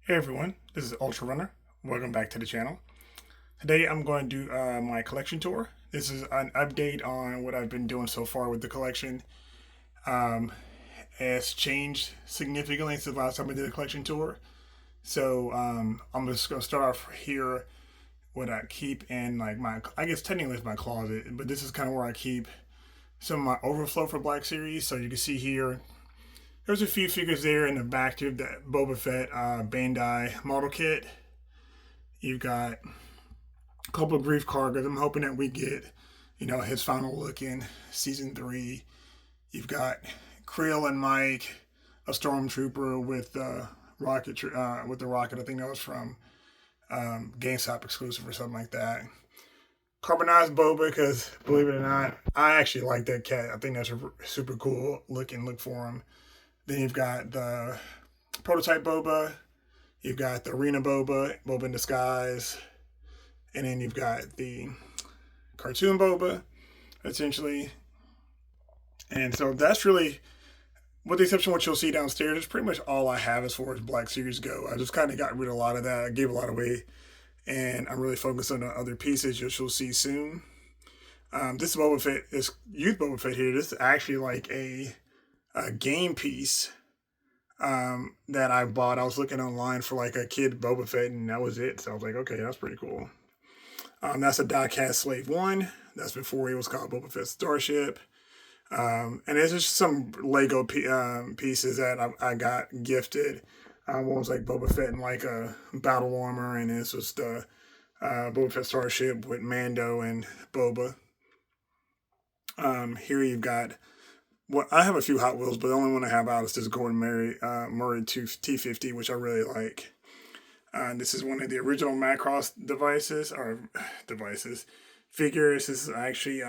Hey everyone, this is Ultra Runner. Welcome back to the channel. Today I'm going to do my collection tour. This is an update on what I've been doing so far with the collection. Um, it's changed significantly since the last time I did a collection tour. So I'm just going to start off here what I keep in like my, I guess technically it's my closet, but this is kind of where I keep some of my overflow for Black Series. So you can see here, there's a few figures there in the back to that Boba Fett Bandai model kit. You've got a couple of Grief Kargas. I'm hoping that we get, his final look in season 3. You've got Krill and Mike, a stormtrooper with with the rocket. I think that was from GameStop exclusive or something like that. Carbonized Boba, because believe it or not, I actually like that cat. I think that's a super cool look for him. Then you've got the prototype Boba. You've got the arena Boba, Boba in disguise, and then you've got the cartoon Boba, essentially. And so that's really, with the exception of what you'll see downstairs, it's pretty much all I have as far as Black Series go. I just kind of got rid of a lot of that. I gave a lot away, and I'm really focused on the other pieces, which you'll see soon. This Boba Fett, this youth Boba Fett here, this is actually like a game piece that I bought. I was looking online for like a kid Boba Fett, and that was it. So I was like, okay, that's pretty cool. That's a diecast Slave 1. That's before he was called Boba Fett Starship. And it's just some Lego pieces that I got gifted. One was like Boba Fett in like a battle armor, and this was the Boba Fett Starship with Mando and Boba. Here you've got, well, I have a few Hot Wheels, but the only one I have out is this Gordon Murray T50, which I really like. This is one of the original Macross figures. This is actually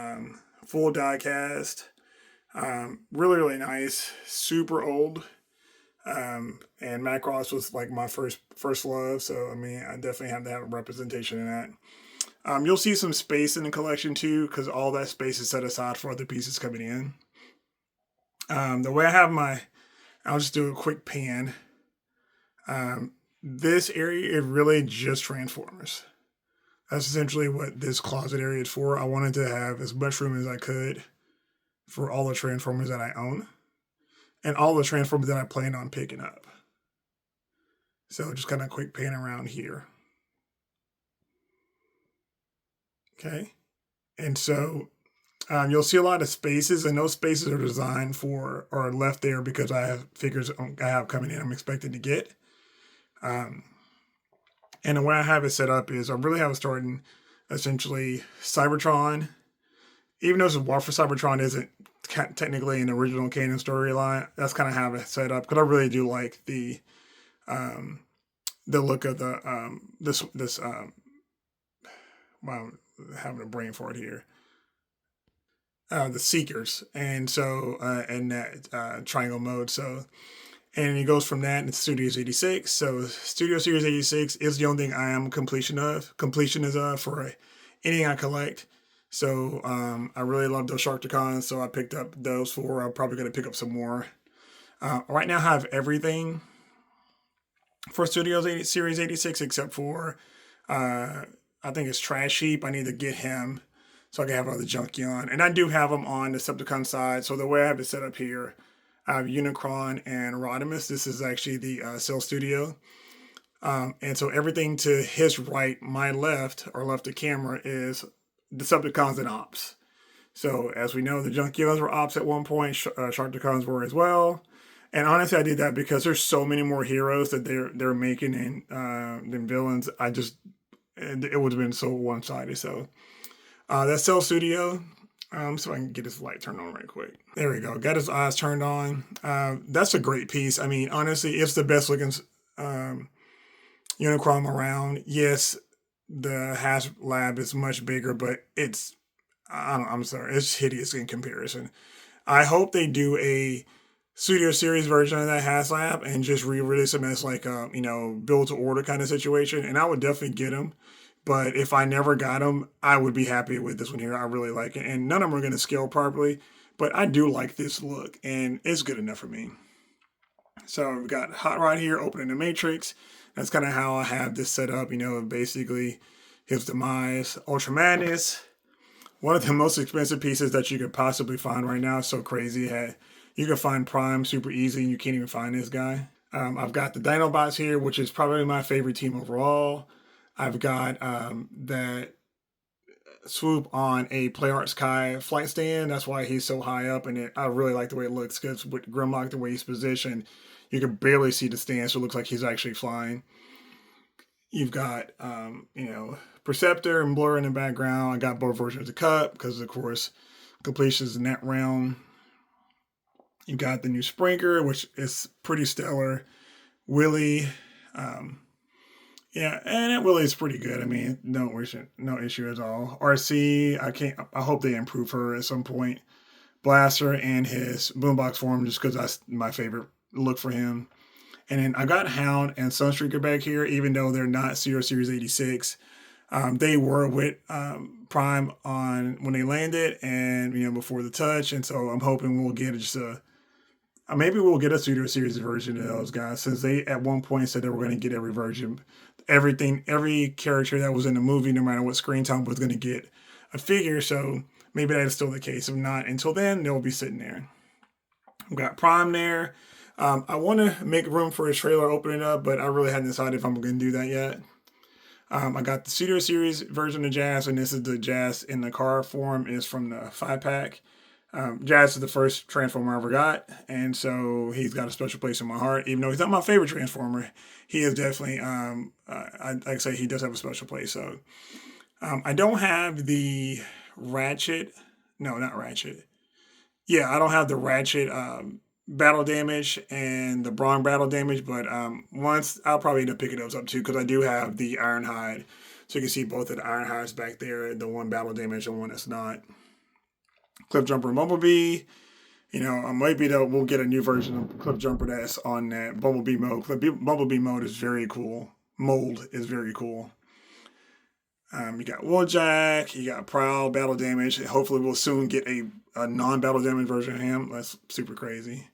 full die cast. Really, really nice. Super old. And Macross was like my first love, so I mean, I definitely have to have a representation in that. You'll see some space in the collection too, because all that space is set aside for other pieces coming in. The way I have I'll just do a quick pan. This area is really just Transformers. That's essentially what this closet area is for. I wanted to have as much room as I could for all the Transformers that I own and all the Transformers that I plan on picking up. So just kind of quick pan around here. Okay. And so you'll see a lot of spaces, and those spaces are designed for or left there because I have figures I have coming in I'm expected to get. Um, and the way I have it set up is I really have it starting essentially Cybertron. Even though War for Cybertron isn't technically an original canon storyline, that's kind of how it's set up because I really do like the look of the this wow, I'm having a brain fart here. The Seekers, and so in that triangle mode. So, and it goes from that in Studios 86. So Studio Series 86 is the only thing I am completion is for anything I collect. So I really love those Sharkticons, so I picked up those 4. I'm probably going to pick up some more. Right now I have everything for Studios Series 86 except for I think it's Trash Sheep. I need to get him so I can have other Junkion. And I do have them on the Decepticon side. So the way I have it set up here, I have Unicron and Rodimus. This is actually the Cell Studio. And so everything to his right, my left, or left of camera, is Decepticons and Ops. So as we know, the Junkions were Ops at one point. Sharkticons were as well. And honestly, I did that because there's so many more heroes that they're making than villains. It would have been so one-sided. So that's Cell Studio. So I can get his light turned on right quick. There we go. Got his eyes turned on. That's a great piece. I mean, honestly, it's the best looking Unicron around. Yes, the Hash Lab is much bigger, but I'm sorry, it's hideous in comparison. I hope they do a Studio Series version of that HasLab and just re-release them as like a build to order kind of situation, and I would definitely get them. But if I never got them, I would be happy with this one here. I really like it, and none of them are going to scale properly, but I do like this look, and it's good enough for me. So we've got Hot Rod here, opening the Matrix. That's kind of how I have this set up. You know, basically his demise, Ultra Madness. One of the most expensive pieces that you could possibly find right now. It's so crazy. You can find Prime super easy, and you can't even find this guy. I've got the Dinobots here, which is probably my favorite team overall. I've got that swoop on a Figuarts Kai flight stand. That's why he's so high up, and I really like the way it looks because with Grimlock, the way he's positioned, you can barely see the stand, so it looks like he's actually flying. You've got, you know, Perceptor and Blur in the background. I got both versions of Cup because, of course, completions in that realm. You got the new Springer, which is pretty stellar. Willie, yeah, and it Willie is pretty good. I mean, no issue at all. RC, I hope they improve her at some point. Blaster and his boombox form, just because that's my favorite look for him. And then I got Hound and Sunstreaker back here, even though they're not Series 86. They were with Prime on when they landed, and you know before the touch, and so I'm hoping we'll get just a maybe we'll get a Pseudo Series version of those guys, since they at one point said they were going to get every version, every character that was in the movie, no matter what screen time, was going to get a figure. So maybe that is still the case. If not, until then, they'll be sitting there. We've got Prime there. I want to make room for a trailer opening up, but I really hadn't decided if I'm going to do that yet. I got the Pseudo Series version of Jazz, and this is the Jazz in the car form. Is from the 5-pack. Jazz is the first Transformer I ever got, and so he's got a special place in my heart. Even though he's not my favorite Transformer, he is definitely, like I say, he does have a special place. So I don't have the Ratchet. No, not Ratchet. Yeah, I don't have the Ratchet battle damage and the Brawn battle damage, but once I'll probably end up picking those up too, because I do have the Ironhide. So you can see both of the Ironhides back there, the one battle damage and one that's not. Cliff Jumper and Bumblebee. You know, maybe we'll get a new version of Cliff Jumper that's on that Bumblebee mode. Bumblebee mode is very cool. Mold is very cool. You got Wheeljack, you got Prowl, battle damage. Hopefully we'll soon get a non-battle damage version of him. That's super crazy.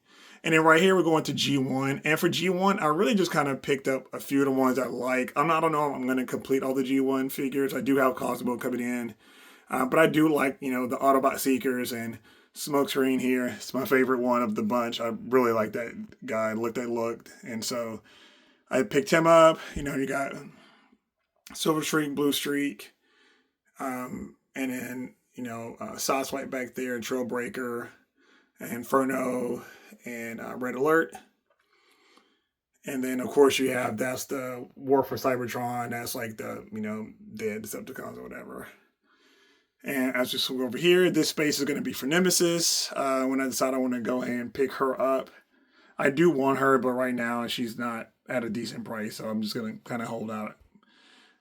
And then right here we're going to G1. And for G1, I really just kind of picked up a few of the ones I like. I don't know if I'm going to complete all the G1 figures. I do have Cosmo coming in. But I do like, you know, the Autobot Seekers and Smokescreen here. It's my favorite one of the bunch. I really like that guy. Looked. And so I picked him up. You know, you got Silver Streak, Blue Streak. And then, you know, Sideswipe back there, Trailbreaker, Inferno, and Red Alert. And then, of course, you have, that's the War for Cybertron. That's like the, you know, dead Decepticons or whatever. And as we swing over here, this space is going to be for Nemesis. When I decide I want to go ahead and pick her up. I do want her, but right now she's not at a decent price, so I'm just going to kind of hold out.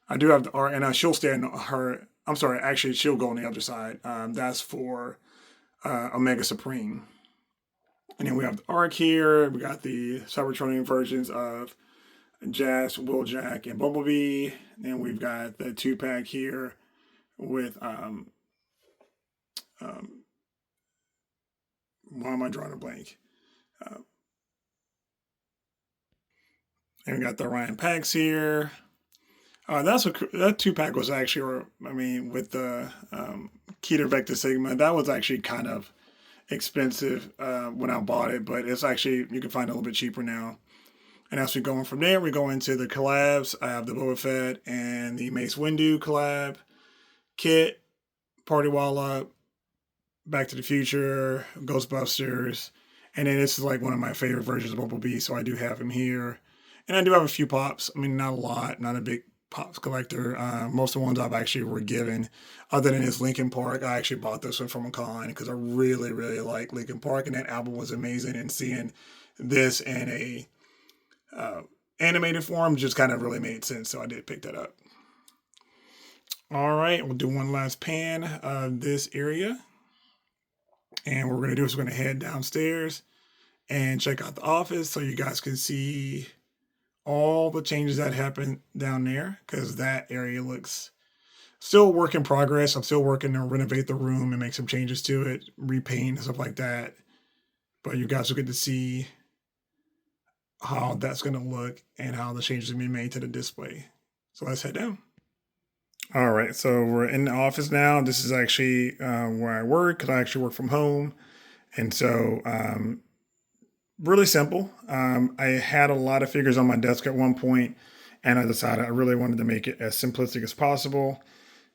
I do have the art, and she'll stand her. I'm sorry, actually, she'll go on the other side. That's for Omega Supreme. And then we have the arc here. We got the Cybertronian versions of Jazz, Wheeljack, and Bumblebee. And we've got the 2-pack here with why am I drawing a blank? And we got the Ryan packs here. That 2-pack was actually, I mean, with the Keter Vector Sigma, that was actually kind of expensive when I bought it, but it's actually, you can find it a little bit cheaper now. And as we go on from there, we go into the collabs. I have the Boba Fett and the Mace Windu collab, Kit, Party Wallop, Back to the Future, Ghostbusters, and then this is like one of my favorite versions of Bumblebee, so I do have him here. And I do have a few pops. I mean, not a lot, not a big pops collector. Most of the ones I've actually were given, other than his Linkin Park. I actually bought this one from a con because I really, really like Linkin Park, and that album was amazing. And seeing this in a animated form just kind of really made sense, so I did pick that up. All right, we'll do one last pan of this area. And what we're going to do is we're going to head downstairs and check out the office so you guys can see all the changes that happened down there, because that area looks still a work in progress. I'm still working to renovate the room and make some changes to it, repaint and stuff like that. But you guys will get to see how that's going to look and how the changes will be made to the display. So let's head down. All right, so we're in the office now. This is actually where I work, because I actually work from home. And so really simple. I had a lot of figures on my desk at one point, and I decided I really wanted to make it as simplistic as possible.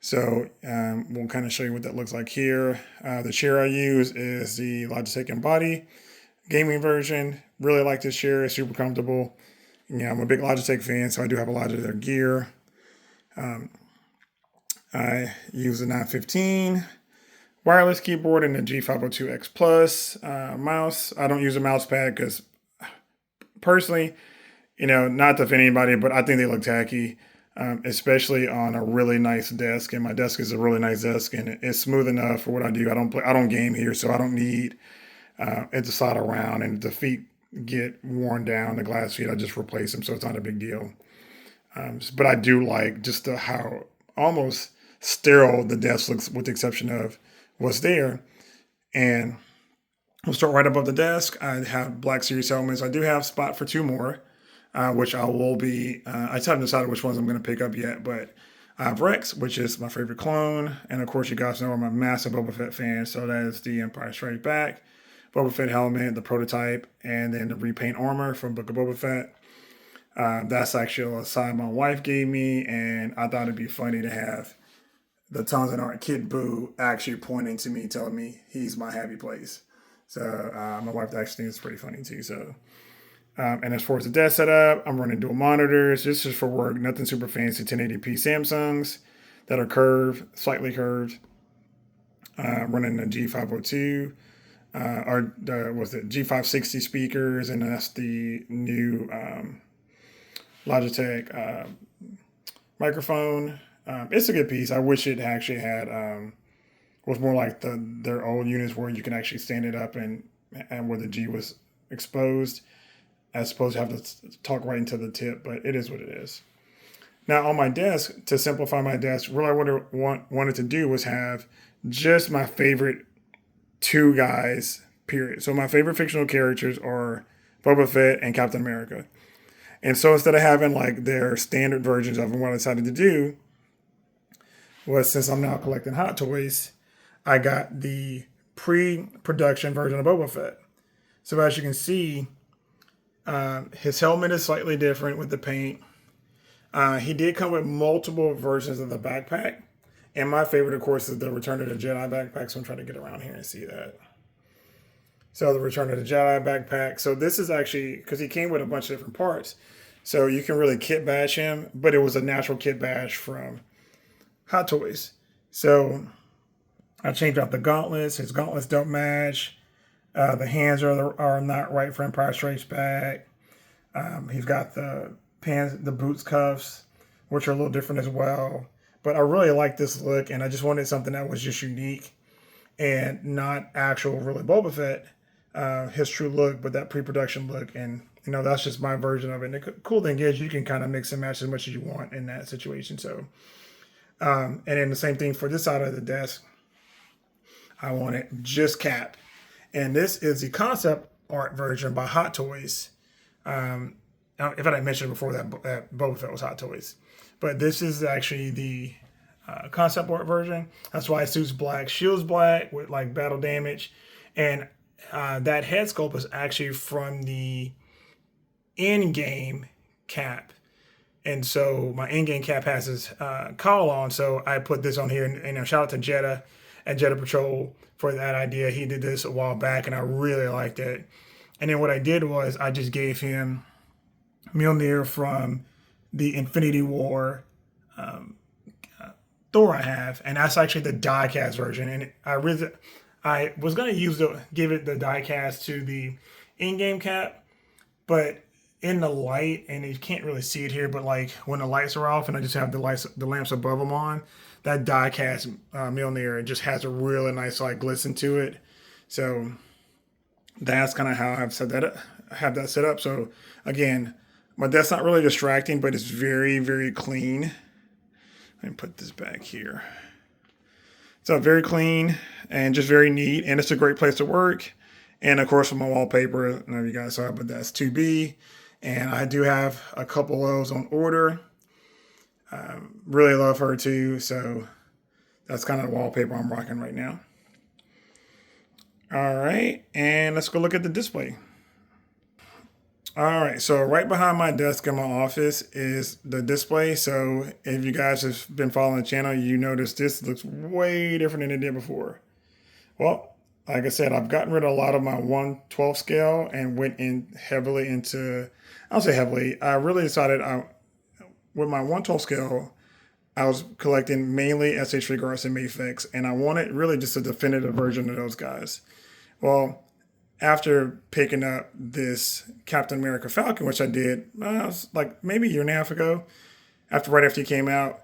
So we'll kind of show you what that looks like here. The chair I use is the Logitech Embody gaming version. Really like this chair. It's super comfortable. I'm a big Logitech fan, so I do have a lot of their gear. I use the 915 wireless keyboard and the G502X Plus mouse. I don't use a mouse pad because, personally, not to offend anybody, but I think they look tacky, especially on a really nice desk. And my desk is a really nice desk, and it's smooth enough for what I do. I don't game here, so I don't need it to slide around. And if the feet get worn down, the glass feet, I just replace them, so it's not a big deal. But I do like just how almost sterile the desk looks, with the exception of what's there. And we'll start right above the desk. I have Black Series helmets. I do have spot for 2 more, which I will be, I just haven't decided which ones I'm going to pick up yet, but I have Rex, which is my favorite clone. And of course, you guys know I'm a massive Boba Fett fan. So that is the Empire Strikes Back Boba Fett helmet, the prototype, and then the repaint armor from Book of Boba Fett. That's actually a sign my wife gave me, and I thought it'd be funny to have the Tones and Art Kid Boo actually pointing to me, telling me he's my happy place. So my wife actually thinks it's pretty funny too. So, and as far as the desk setup, I'm running dual monitors. This is for work, nothing super fancy. 1080p Samsungs that are curved, slightly curved. Running the G502, or was it G560 speakers, and that's the new Logitech microphone. It's a good piece. I wish it actually had was more like their old units where you can actually stand it up and where the G was exposed, as opposed to have to talk right into the tip. But it is what it is. Now on my desk, to simplify my desk, really what I wanted to do was have just my favorite 2 guys, period. So my favorite fictional characters are Boba Fett and Captain America. And so instead of having like their standard versions of them, what I decided to do was, since I'm now collecting Hot Toys, I got the pre-production version of Boba Fett. So as you can see, his helmet is slightly different with the paint. He did come with multiple versions of the backpack. And my favorite, of course, is the Return of the Jedi backpack. So I'm trying to get around here and see that. So the Return of the Jedi backpack. So this is actually, because he came with a bunch of different parts, so you can really kit bash him, but it was a natural kit bash from Hot Toys. So I changed out the gauntlets. His gauntlets don't match. The hands are not right for Empire Strikes Back. He's got the pants, the boots cuffs, which are a little different as well. But I really like this look, and I just wanted something that was just unique and not actual really Boba Fett, his true look, but that pre-production look. And, that's just my version of it. And the cool thing is you can kind of mix and match as much as you want in that situation. So, and then the same thing for this side of the desk. I wanted just Cap. And this is the concept art version by Hot Toys. If I didn't mention before that Boba Fett was Hot Toys. But this is actually the concept art version. That's why it suits black, shields black with like battle damage. And that head sculpt is actually from the in-game Cap. And so my in-game Cap has his cowl on. So I put this on here. And shout out to Jeddah at Jeddah Patrol for that idea. He did this a while back, and I really liked it. And then what I did was I just gave him Mjolnir from the Infinity War Thor I have, and that's actually the die-cast version. And I was going to give it the die-cast to the in-game Cap, but in the light, and you can't really see it here, but like when the lights are off and I just have the lamps above them on, that die-cast Mjolnir, it just has a really nice like glisten to it. So that's kind of how I have that set up. So again, but that's not really distracting, but it's very, very clean. Let me put this back here. So very clean and just very neat. And it's a great place to work. And of course, for my wallpaper, I don't know if you guys saw it, but that's 2B. And I do have a couple of those on order. Really love her too, so that's kind of the wallpaper I'm rocking right now. All right, and let's go look at the display. All right, so right behind my desk in my office is the display. So if you guys have been following the channel, you notice this looks way different than it did before. Well, like I said, I've gotten rid of a lot of my 1/12 scale and went in heavily into, I'll say heavily, I really decided with my 1/12 scale, I was collecting mainly SH Figuarts and Mafex, and I wanted really just a definitive version of those guys. Well, after picking up this Captain America Falcon, which I did like maybe a year and a half ago, right after he came out,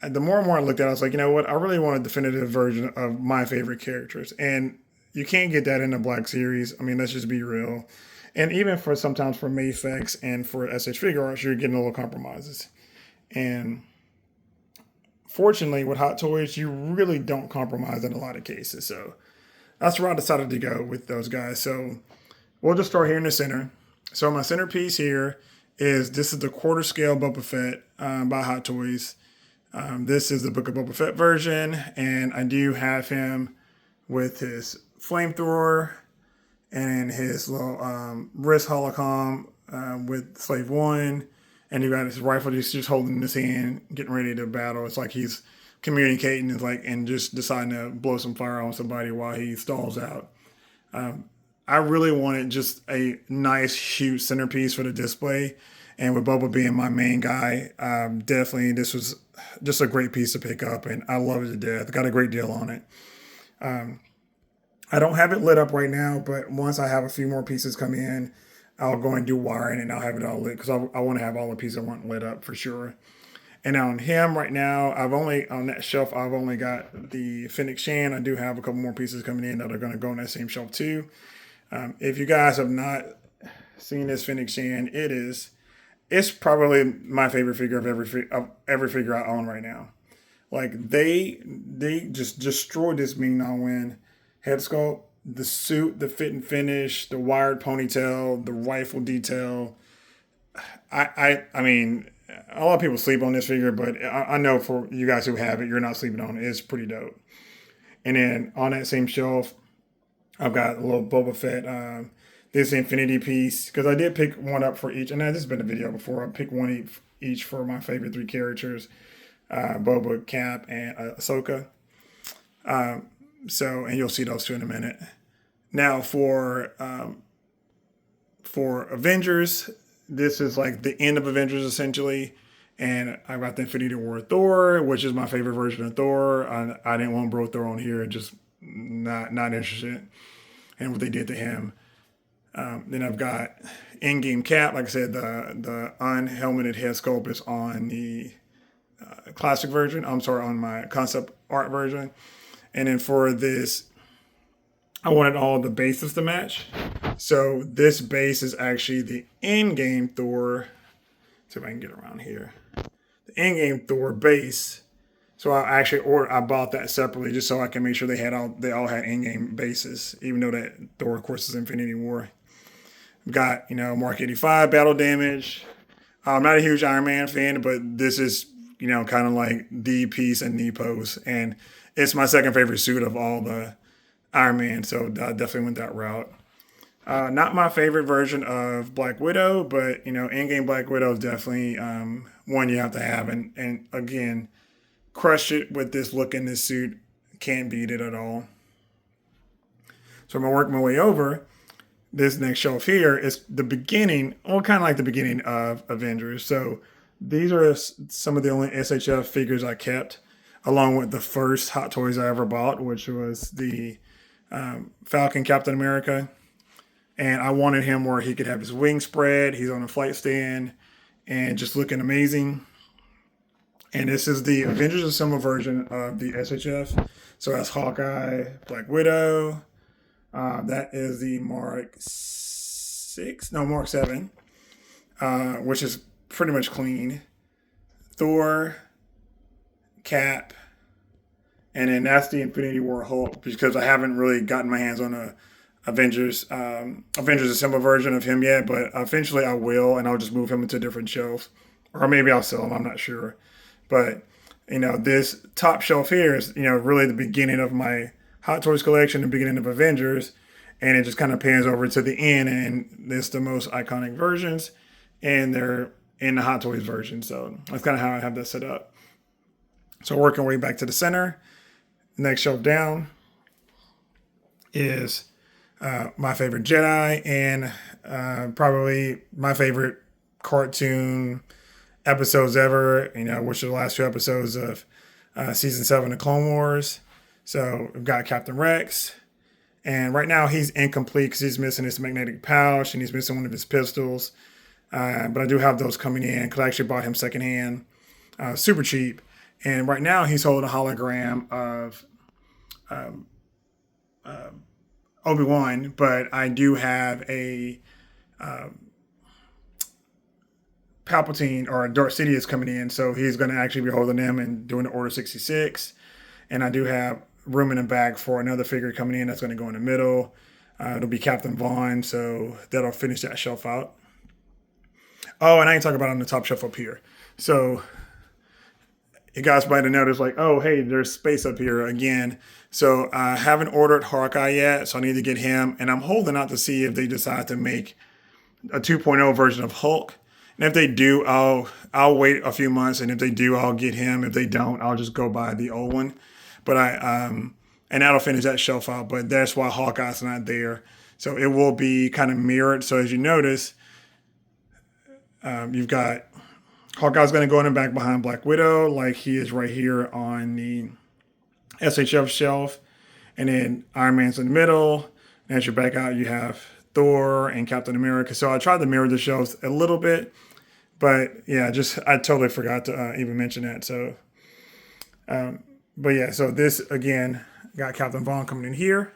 the more and more I looked at it, I was like, you know what? I really want a definitive version of my favorite characters. And you can't get that in the Black Series. I mean, let's just be real. And even for sometimes for Mafex and for SH Figuarts, you're getting a little compromises. And fortunately, with Hot Toys, you really don't compromise in a lot of cases. So that's where I decided to go with those guys. So we'll just start here in the center. So my centerpiece here is, this is the quarter scale Boba Fett by Hot Toys. This is the Book of Boba Fett version, and I do have him with his flamethrower and his little wrist holocom with Slave One, and he got his rifle just holding in his hand, getting ready to battle. It's like he's communicating, and just deciding to blow some fire on somebody while he stalls out. I really wanted just a nice, huge centerpiece for the display. And with Boba being my main guy, definitely this was just a great piece to pick up, and I love it to death. Got a great deal on it. I don't have it lit up right now, but once I have a few more pieces come in, I'll go and do wiring, and I'll have it all lit, because I want to have all the pieces I want lit up for sure. And on him right now, on that shelf, I've only got the Fennec Shan. I do have a couple more pieces coming in that are going to go on that same shelf too. If you guys have not seen this Fennec Shan, it's probably my favorite figure of every figure I own right now. Like they just destroyed this Ming Na Wen head sculpt, the suit, the fit and finish, the wired ponytail, the rifle detail. I mean, a lot of people sleep on this figure, but I know for you guys who have it, you're not sleeping on it. It's pretty dope. And then on that same shelf, I've got a little Boba Fett, this Infinity piece, because I did pick one up for each. And this has been a video before. I picked one each for my favorite 3 characters, Boba, Cap, and Ahsoka. And you'll see those 2 in a minute. Now for Avengers, this is like the end of Avengers essentially. And I got the Infinity War Thor, which is my favorite version of Thor. I didn't want Bro Thor on here, just not interested in what they did to him. Then I've got in-game Cap. Like I said, the unhelmeted head sculpt is on the classic version. I'm sorry, on my concept art version. And then for this, I wanted all the bases to match. So this base is actually the in-game Thor. Let's see if I can get around here. The in-game Thor base. So I bought that separately just so I can make sure they all had in-game bases, even though that Thor, of course, is Infinity War. Got, Mark 85 battle damage. I'm not a huge Iron Man fan, but this is, kind of like the piece and the pose. And it's my second favorite suit of all the Iron Man, so I definitely went that route. Not my favorite version of Black Widow, but, in-game Black Widow is definitely one you have to have. And again, crushed it with this look in this suit. Can't beat it at all. So I'm going to work my way over. This next shelf here is the beginning, kind of like the beginning of Avengers. So these are some of the only SHF figures I kept, along with the first Hot Toys I ever bought, which was the Falcon Captain America. And I wanted him where he could have his wings spread. He's on a flight stand and just looking amazing. And this is the Avengers Assemble version of the SHF. So that's Hawkeye, Black Widow. That is the Mark 7, which is pretty much clean. Thor, Cap, and then that's the Infinity War Hulk, because I haven't really gotten my hands on Avengers Assemble version of him yet, but eventually I will, and I'll just move him into different shelves, or maybe I'll sell him. I'm not sure, but this top shelf here is really the beginning of my Hot Toys collection, the beginning of Avengers, and it just kind of pans over to the end, and it's the most iconic versions, and they're in the Hot Toys version. So that's kind of how I have that set up. So working our way back to the center, next shelf down is my favorite Jedi and probably my favorite cartoon episodes ever, which are the last 2 episodes of season 7 of Clone Wars. So we've got Captain Rex, and right now he's incomplete because he's missing his magnetic pouch and he's missing one of his pistols. But I do have those coming in because I actually bought him secondhand, super cheap. And right now he's holding a hologram of Obi-Wan, but I do have a Palpatine or Darth Sidious coming in, so he's going to actually be holding them and doing the Order 66. And I do have room in the back for another figure coming in that's going to go in the middle. It'll be Captain Vaughn, so that'll finish that shelf out. Oh, and I can talk about it on the top shelf up here. So you guys might have noticed, like, oh, hey, there's space up here again. So I haven't ordered Hawkeye yet, so I need to get him. And I'm holding out to see if they decide to make a 2.0 version of Hulk. And if they do, I'll wait a few months. And if they do, I'll get him. If they don't, I'll just go buy the old one. But and that'll finish that shelf out. But that's why Hawkeye's not there. So it will be kind of mirrored. So as you notice, you've got Hawkeye's going to go in the back behind Black Widow, like he is right here on the SHF shelf. And then Iron Man's in the middle. And as you back out, you have Thor and Captain America. So I tried to mirror the shelves a little bit. But yeah, I totally forgot to even mention that. So, but yeah, so this again got Captain Vaughn coming in here.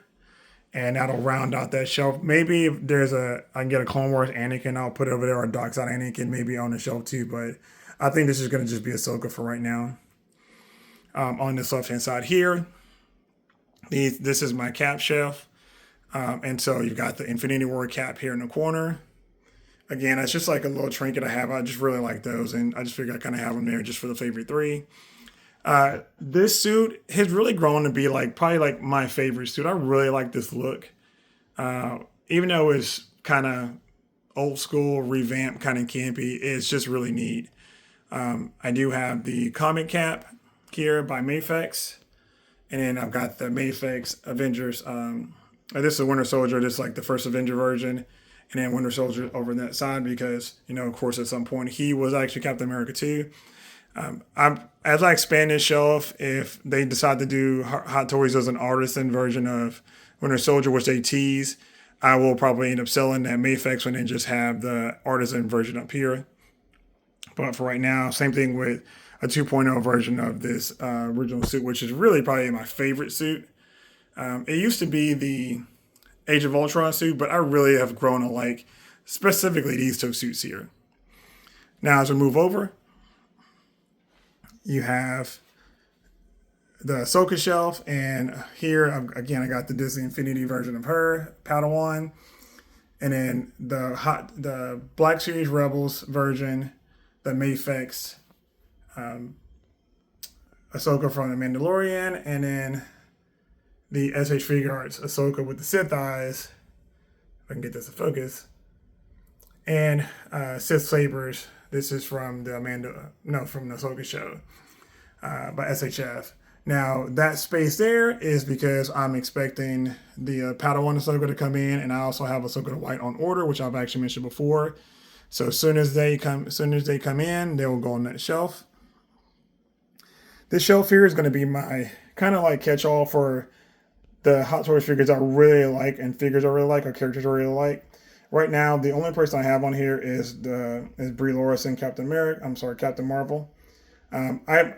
And that'll round out that shelf. Maybe if I can get a Clone Wars Anakin, I'll put it over there, or a Dark Side Anakin maybe on the shelf too. But I think this is going to just be Ahsoka for right now. On this left-hand side here, this is my cap shelf. And so you've got the Infinity War cap here in the corner. Again, it's just like a little trinket I have. I just really like those, and I just figured I kind of have them there just for the favorite 3. This suit has really grown to be probably like my favorite suit. I really like this look. Even though it's kind of old school, revamped, kind of campy, it's just really neat. I do have the comic cap here by Mafex. And then I've got the Mafex Avengers. This is a Winter Soldier. This is like the first Avenger version. And then Winter Soldier over on that side because, of course, at some point he was actually Captain America too. As I expand this shelf, if they decide to do Hot Toys as an artisan version of Winter Soldier, which they tease, I will probably end up selling that Mafex one and just have the artisan version up here. But for right now, same thing with a 2.0 version of this original suit, which is really probably my favorite suit. It used to be the Age of Ultron suit, but I really have grown to like specifically these 2 suits here. Now, as we move over, you have the Ahsoka shelf, and here again I got the Disney Infinity version of her, Padawan, and then the Black Series Rebels version, the Mafex Ahsoka from The Mandalorian, and then the SH Figuarts Ahsoka with the Sith eyes, if I can get this to focus, and Sith sabers. This is from the from the Ahsoka show by SHF. Now, that space there is because I'm expecting the Padawan Ahsoka to come in, and I also have Ahsoka the White on order, which I've actually mentioned before. So as soon as they come in, they will go on that shelf. This shelf here is going to be my kind of like catch-all for the Hot Toys figures I really like and figures I really like or characters I really like. Right now, the only person I have on here is Brie Larson, Captain Marvel. I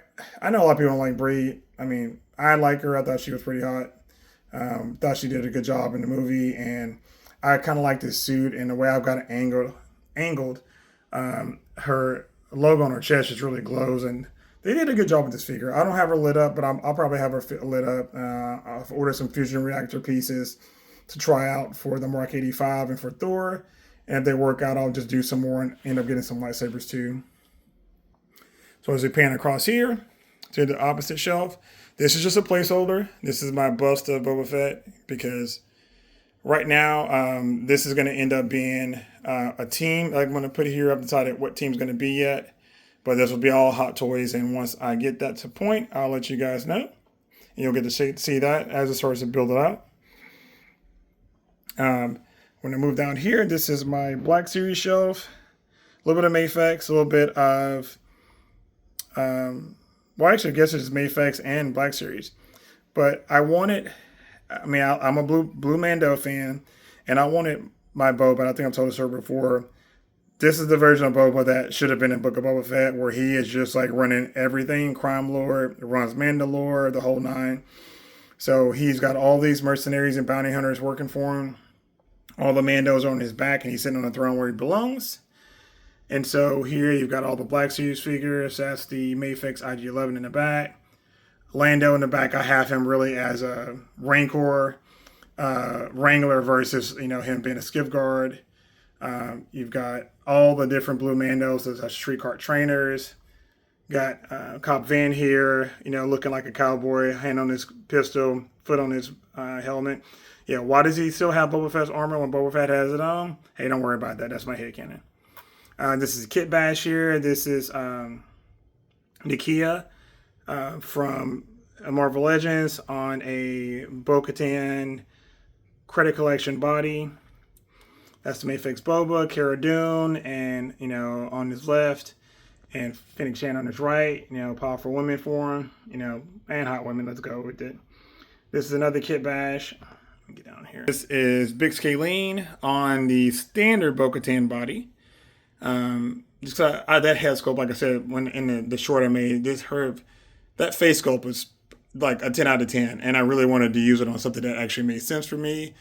know a lot of people don't like Brie. I mean, I like her. I thought she was pretty hot. Thought she did a good job in the movie, and I kind of like this suit and the way I've got it angled. Her logo on her chest just really glows, and they did a good job with this figure. I don't have her lit up, but I'll probably have her lit up. I'll order some fusion reactor pieces to try out for the Mark 85 and for Thor. And if they work out, I'll just do some more and end up getting some lightsabers too. So as we pan across here to the opposite shelf, this is just a placeholder. This is my bust of Boba Fett because right now this is going to end up being a team. I'm going to put it here. I've decided what team's going to be yet, but this will be all Hot Toys. And once I get that to point, I'll let you guys know. And you'll get to see that as it starts to build it out. When I move down here, this is my Black Series shelf. A little bit of Mafex, a little bit of, well, actually, I guess it's Mafex and Black Series. But I wanted, I'm a Blue Mando fan, and I wanted my Boba. I think I've told this story before. This is the version of Boba that should have been in Book of Boba Fett, where he is just like running everything, crime lord, runs Mandalore, the whole nine. So he's got all these mercenaries and bounty hunters working for him. All the Mandos are on his back, and he's sitting on the throne where he belongs. And so here you've got all the Black Series figures. That's the Mafex IG-11 in the back. Lando in the back, I have him really as a Rancor Wrangler versus, him being a Skiff Guard. You've got all the different Blue Mandos. There's streetcar trainers. Got Cop Van here, looking like a cowboy, hand on his pistol, foot on his helmet. Yeah, why does he still have Boba Fett's armor when Boba Fett has it on? Hey, don't worry about that. That's my headcanon. This is Kit Bash here. This is Nakia from Marvel Legends on a Bo-Katan credit collection body. That's the Mafex Boba, Cara Dune, and, on his left, and Fennec Shand on his right, powerful women for him, and hot women. Let's go with it. This is another Kit Bash. Get down here. This is Bix Kayleen on the standard Bo-Katan body. Just that head sculpt, like I said, when in the short I made, that face sculpt was like a 10 out of 10, and I really wanted to use it on something that actually made sense for me.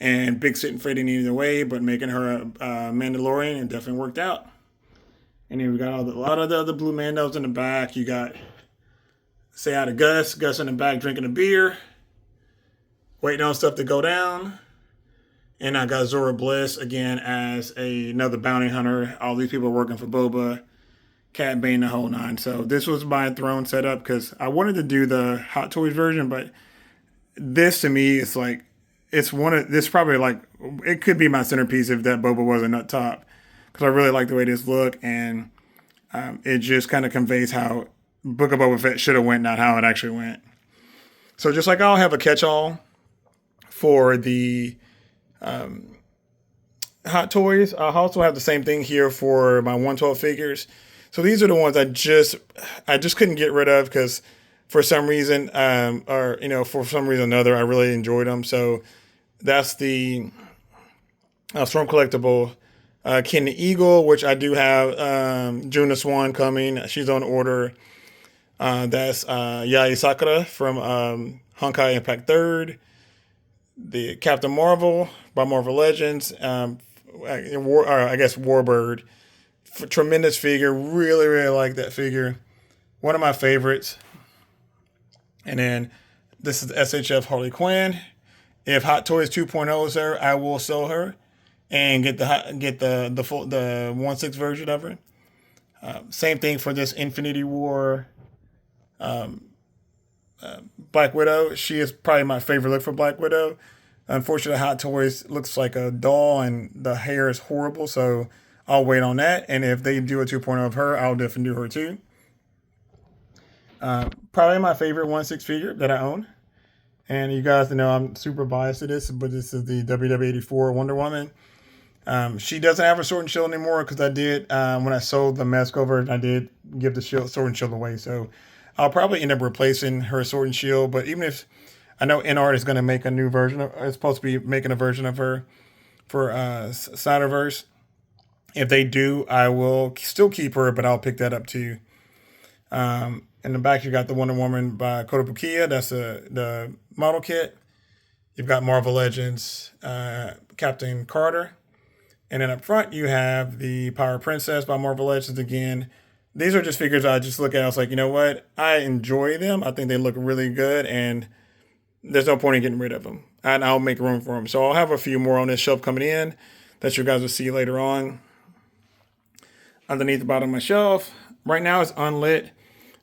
And Bix didn't fit in either way, but making her a Mandalorian, it definitely worked out. And then we got a lot of the other Blue Mandos in the back. You got, say out of Gus in the back drinking a beer, waiting on stuff to go down. And I got Zora Bliss again as another bounty hunter. All these people are working for Boba, Cat Bane, the whole nine. So this was my throne setup because I wanted to do the Hot Toys version, but this to me is like, this probably like, it could be my centerpiece if that Boba wasn't up top. Because I really like the way this look, and it just kind of conveys how Book of Boba Fett should have went, not how it actually went. So just like I'll have a catch-all for the Hot Toys, I also have the same thing here for my 112 figures. So these are the ones I just couldn't get rid of because for some reason, for some reason or another, I really enjoyed them. So that's the Storm Collectible Ken the Eagle, which I do have Juna Swan coming. She's on order. That's Yai Sakura from Honkai Impact 3rd. The Captain Marvel by Marvel Legends. I guess Warbird. Tremendous figure. Really, really like that figure. One of my favorites. And then this is the SHF Harley Quinn. If Hot Toys 2.0 is there, I will sell her and get the 1/6 version of her. Same thing for this Infinity War Black Widow. She is probably my favorite look for Black Widow. Unfortunately, Hot Toys looks like a doll and the hair is horrible, so I'll wait on that. And if they do a 2.0 of her, I'll definitely do her too. Probably my favorite 1/6 figure that I own. And you guys know I'm super biased to this, but this is the WW84 Wonder Woman. She doesn't have her sword and shield anymore because I did, when I sold the Mezco version, I did give the sword and shield away. So I'll probably end up replacing her sword and shield. But even if, I know InArt is going to make a new version, it's supposed to be making a version of her for Snyderverse. If they do, I will still keep her, but I'll pick that up too. In the back, you got the Wonder Woman by Kotobukiya. That's the model kit. You've got Marvel Legends, Captain Carter. And then up front, you have the Power Princess by Marvel Legends again. These are just figures I just look at. I was like, you know what? I enjoy them. I think they look really good, and there's no point in getting rid of them. and I'll make room for them. So I'll have a few more on this shelf coming in that you guys will see later on. Underneath the bottom of my shelf, right now it's unlit.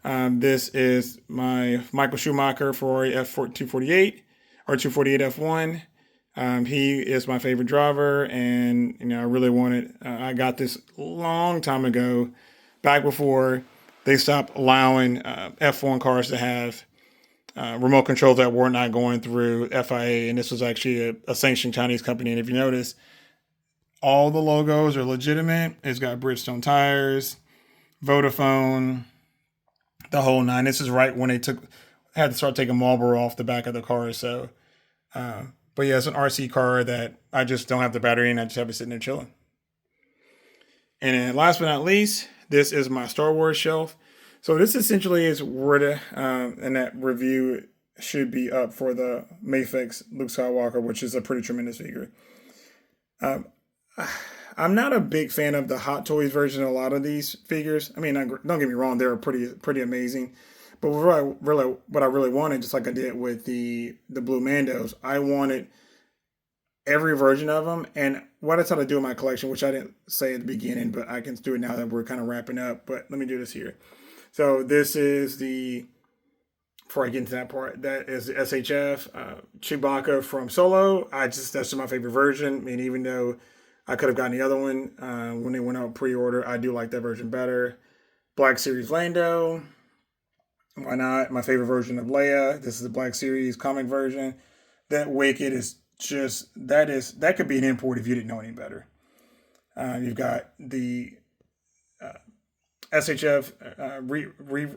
This is my Michael Schumacher Ferrari F248 or 248 F1. He is my favorite driver, and I really wanted. I got this a long time ago, back before they stopped allowing F1 cars to have remote controls that were not going through FIA, and this was actually a sanctioned Chinese company. And if you notice, all the logos are legitimate. It's got Bridgestone tires, Vodafone, the whole nine. This is right when they had to start taking Marlboro off the back of the car. So, but yeah, it's an RC car that I just don't have the battery in. I just have it sitting there chilling. And then last but not least, this is my Star Wars shelf. So this essentially is where the and that review should be up for the Mafex Luke Skywalker, which is a pretty tremendous figure. I'm not a big fan of the Hot Toys version of a lot of these figures. I mean, don't get me wrong; they're pretty amazing. But what I really wanted, just like I did with the Blue Mandos, I wanted every version of them. And what I try to do in my collection, which I didn't say at the beginning, but I can do it now that we're kind of wrapping up. But let me do this here. So this is before I get into that part, that is the SHF Chewbacca from Solo. That's just my favorite version. I mean, even though I could have gotten the other one when they went out pre-order, I do like that version better. Black Series Lando. Why not? My favorite version of Leia. This is the Black Series comic version. That Wicked is that could be an import if you didn't know any better. You've got the SHF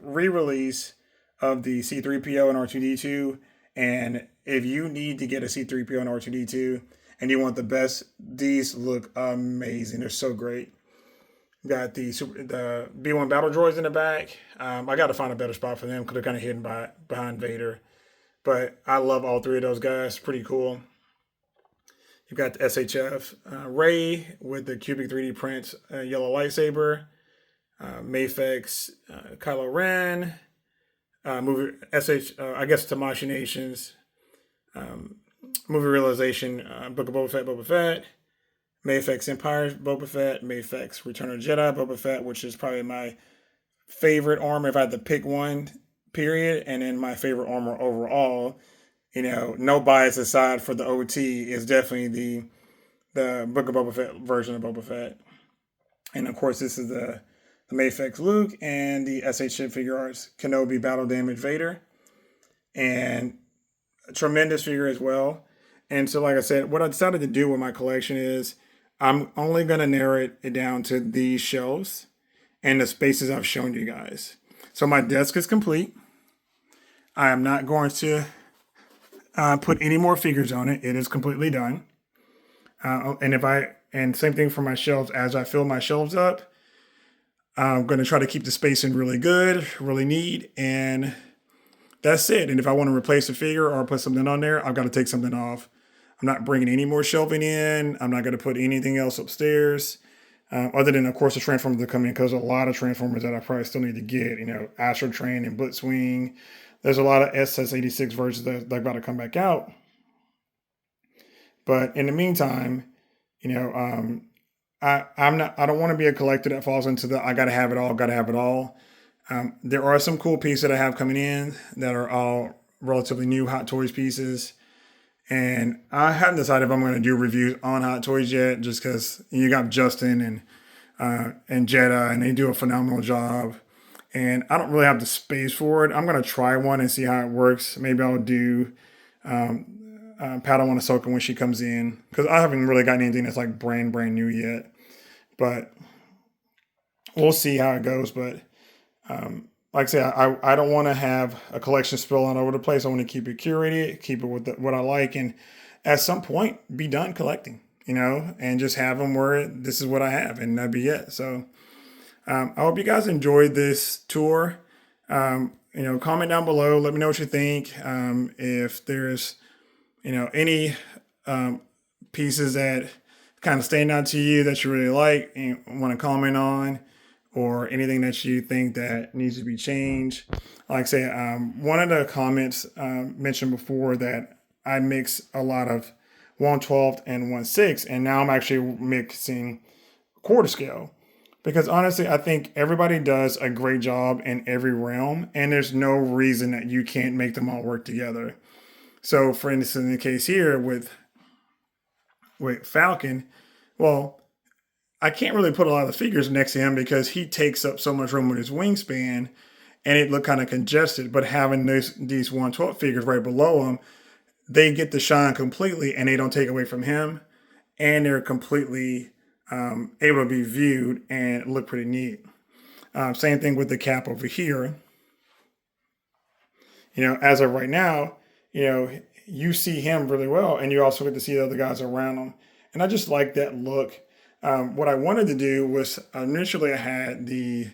re-release of the C3PO and R2D2. And if you need to get a C3PO and R2D2 and you want the best, these look amazing. They're so great. Got the B1 battle droids in the back. I got to find a better spot for them because they're kind of hidden behind Vader. But I love all three of those guys. Pretty cool. You've got the SHF Rey with the cubic 3D print yellow lightsaber. Mafex, Kylo Ren, movie I guess Tamashii Nations, movie realization, Book of Boba Fett, Mafex Empire Boba Fett, Mafex Return of the Jedi Boba Fett, which is probably my favorite armor if I had to pick one, period. And then my favorite armor overall, no bias aside for the OT, is definitely the Book of Boba Fett version of Boba Fett. And of course, this is the Mafex Luke and the SHF Figuarts Kenobi Battle Damage Vader. And a tremendous figure as well. And so, like I said, what I decided to do with my collection is I'm only going to narrow it down to these shelves and the spaces I've shown you guys. So my desk is complete. I am not going to put any more figures on it. It is completely done. And same thing for my shelves. As I fill my shelves up, I'm going to try to keep the spacing really good, really neat, and that's it. And if I want to replace a figure or put something on there, I've got to take something off. I'm not bringing any more shelving in. I'm not going to put anything else upstairs, other than, of course, the Transformers that come in, because there's a lot of Transformers that I probably still need to get. Astro Train and Blitzwing. There's a lot of SS86 versions that are about to come back out. But in the meantime, I don't want to be a collector that falls into the I gotta have it all. There are some cool pieces that I have coming in that are all relatively new Hot Toys pieces, and I haven't decided if I'm going to do reviews on Hot Toys yet, just because you got Justin and Jetta, and they do a phenomenal job, and I don't really have the space for it. I'm going to try one and see how it works. Maybe I'll do Padawan Ahsoka when she comes in, because I haven't really gotten anything that's like brand new yet. But we'll see how it goes. But like I say, I don't want to have a collection spill all over the place. I want to keep it curated, keep it with what I like, and at some point be done collecting, and just have them where this is what I have, and that'd be it. So I hope you guys enjoyed this tour. Comment down below. Let me know what you think. If there's any pieces that kind of stand out to you that you really like and want to comment on, or anything that you think that needs to be changed. Like I say, one of the comments mentioned before that I mix a lot of 1/12 and 1/6, and now I'm actually mixing quarter scale. Because honestly, I think everybody does a great job in every realm, and there's no reason that you can't make them all work together. So, for instance, in the case here with Falcon, well, I can't really put a lot of figures next to him because he takes up so much room with his wingspan, and it looked kind of congested. But having these 1/12 figures right below him, they get to shine completely, and they don't take away from him, and they're completely able to be viewed and look pretty neat. Same thing with the cap over here. As of right now, you see him really well, and you also get to see the other guys around him. And I just like that look. What I wanted to do was initially I had the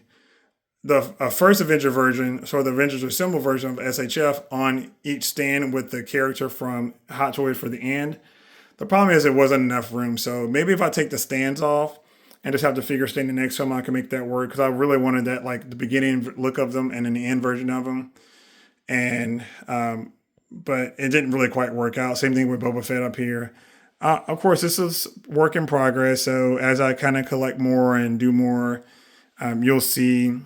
first Avenger version, so the Avengers Assemble version of SHF on each stand with the character from Hot Toys for the end. The problem is it wasn't enough room, so maybe if I take the stands off and just have the figure standing next to them, I can make that work, because I really wanted that, like, the beginning look of them and then the end version of them. And but it didn't really quite work out. Same thing with Boba Fett up here. Of course, this is work in progress, so as I kind of collect more and do more, you'll see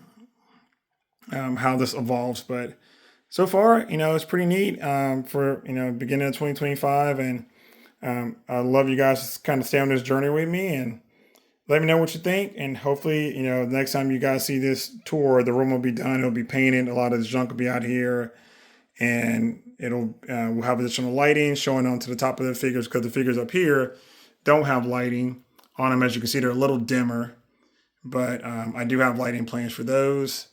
how this evolves. But so far, it's pretty neat for beginning of 2025, and I love you guys to kind of stay on this journey with me and let me know what you think. And hopefully, the next time you guys see this tour, the room will be done. It'll be painted. A lot of this junk will be out here, and we'll have additional lighting showing onto the top of the figures, because the figures up here don't have lighting on them. As you can see, they're a little dimmer, but I do have lighting plans for those.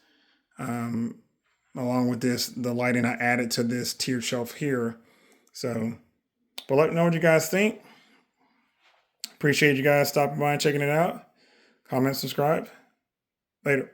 Along with the lighting I added to this tiered shelf here. So, but let me know what you guys think. Appreciate you guys stopping by and checking it out. Comment, subscribe. Later.